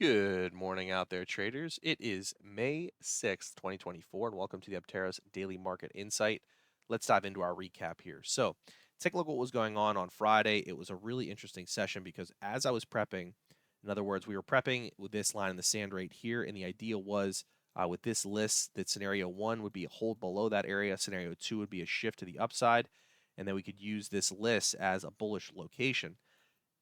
Good morning out there, traders. It is May 6th, 2024, and welcome to the Apteros Daily Market Insight. Let's dive into our recap here. So, take a look at what was going on Friday. It was a really interesting session because as I was prepping, in other words, we were prepping with this line in the sand right here, and the idea was with this list that scenario one would be a hold below that area, scenario two would be a shift to the upside, and then we could use this list as a bullish location.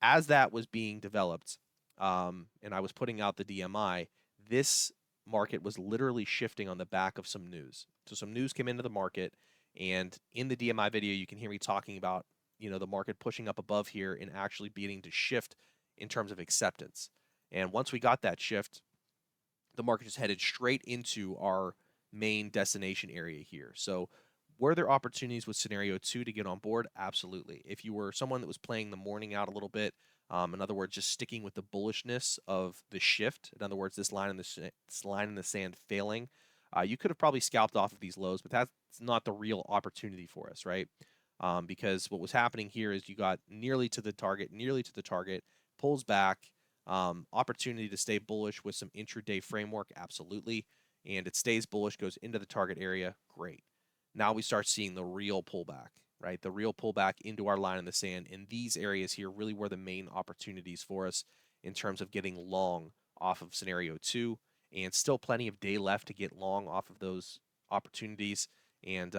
As that was being developed, and I was putting out the DMI, this market was literally shifting on the back of some news. So some news came into the market, and in the DMI video, you can hear me talking about the market pushing up above here and actually beginning to shift in terms of acceptance. And once we got that shift, the market just headed straight into our main destination area here. So were there opportunities with scenario two to get on board? Absolutely. If you were someone that was playing the morning out a little bit, in other words, just sticking with the bullishness of the shift, in other words, this line in the sand failing, you could have probably scalped off of these lows, but that's not the real opportunity for us, right? Because what was happening here is you got nearly to the target, pulls back, opportunity to stay bullish with some intraday framework, absolutely. And it stays bullish, goes into the target area, great. Now we start seeing the real pullback, right? The real pullback into our line in the sand. And these areas here really were the main opportunities for us in terms of getting long off of scenario two. And still plenty of day left to get long off of those opportunities. And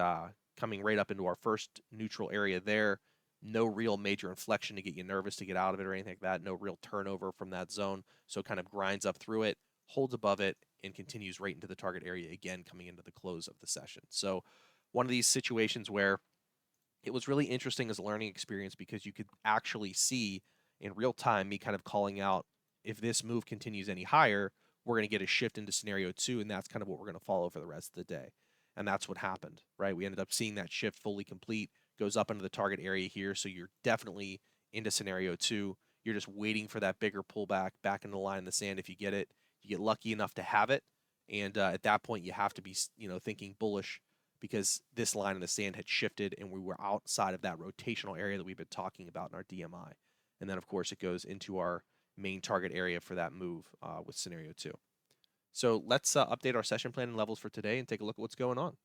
coming right up into our first neutral area there. No real major inflection to get you nervous to get out of it or anything like that. No real turnover from that zone. So it kind of grinds up through it, holds above it, and continues right into the target area again coming into the close of the session. So one of these situations where it was really interesting as a learning experience because you could actually see in real time me kind of calling out if this move continues any higher, we're going to get a shift into scenario two, and that's kind of what we're going to follow for the rest of the day. And that's what happened, right? We ended up seeing that shift fully complete, goes up into the target area here. So you're definitely into scenario two. You're just waiting for that bigger pullback back into the line in the sand. If you get it, you get lucky enough to have it. And at that point, you have to be, thinking bullish because this line in the sand had shifted and we were outside of that rotational area that we've been talking about in our DMI. And then, of course, it goes into our main target area for that move with scenario two. So let's update our session plan and levels for today and take a look at what's going on.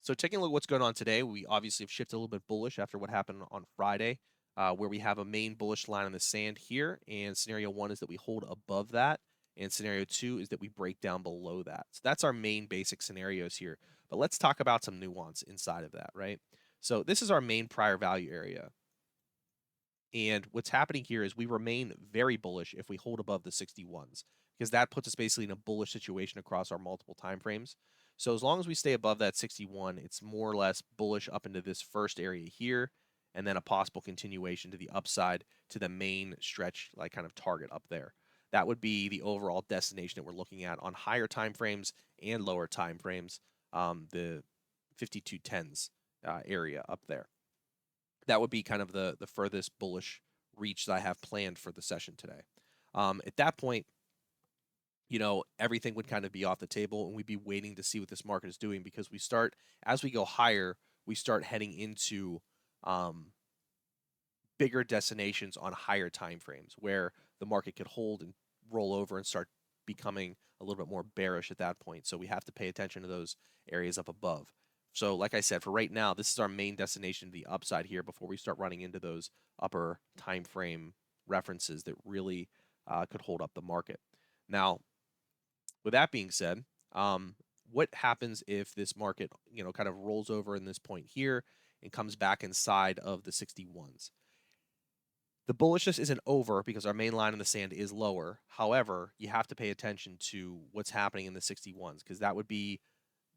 So taking a look at what's going on today, we obviously have shifted a little bit bullish after what happened on Friday, where we have a main bullish line in the sand here. And scenario one is that we hold above that. And scenario two is that we break down below that. So that's our main basic scenarios here. But let's talk about some nuance inside of that, right? So this is our main prior value area. And what's happening here is we remain very bullish if we hold above the 61s, because that puts us basically in a bullish situation across our multiple time frames. So as long as we stay above that 61, it's more or less bullish up into this first area here, and then a possible continuation to the upside to the main stretch, like kind of target up there. That would be the overall destination that we're looking at on higher time frames and lower time frames, the 5210s area up there. That would be kind of the furthest bullish reach that I have planned for the session today. At that point, everything would kind of be off the table and we'd be waiting to see what this market is doing because as we go higher, we start heading into bigger destinations on higher time frames where the market could hold and roll over and start becoming a little bit more bearish at that point. So we have to pay attention to those areas up above. So like I said, for right now, this is our main destination to the upside here before we start running into those upper time frame references that really could hold up the market. Now, with that being said, what happens if this market, kind of rolls over in this point here and comes back inside of the 61s? The bullishness isn't over because our main line in the sand is lower. However, you have to pay attention to what's happening in the 61s because that would be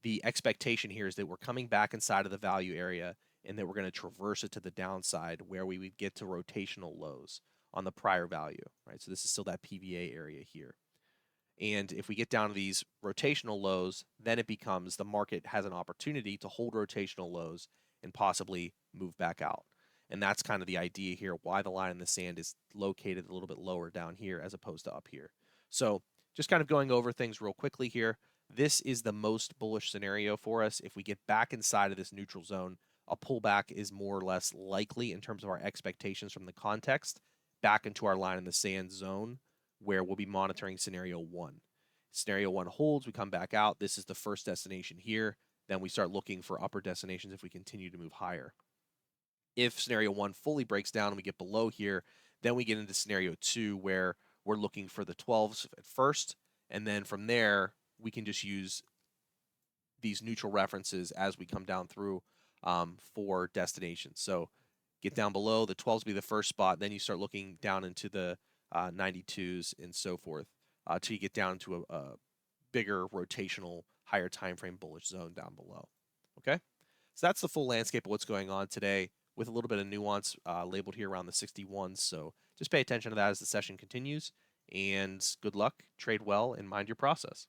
the expectation here is that we're coming back inside of the value area and that we're going to traverse it to the downside where we would get to rotational lows on the prior value, right? So this is still that PVA area here. And if we get down to these rotational lows, then it becomes the market has an opportunity to hold rotational lows and possibly move back out. And that's kind of the idea here, why the line in the sand is located a little bit lower down here as opposed to up here. So just kind of going over things real quickly here. This is the most bullish scenario for us. If we get back inside of this neutral zone, a pullback is more or less likely in terms of our expectations from the context. back into our line in the sand zone where we'll be monitoring scenario 1. Scenario 1 holds, we come back out. This is the first destination here. Then we start looking for upper destinations if we continue to move higher. If scenario 1 fully breaks down and we get below here, then we get into scenario 2 where we're looking for the 12s at first, and then from there we can just use these neutral references as we come down through for destinations. So get down below, the 12s will be the first spot, then you start looking down into the 92s and so forth till you get down to a bigger rotational, higher time frame bullish zone down below. Okay, so that's the full landscape of what's going on today with a little bit of nuance labeled here around the 61s. So just pay attention to that as the session continues, and good luck, trade well, and mind your process.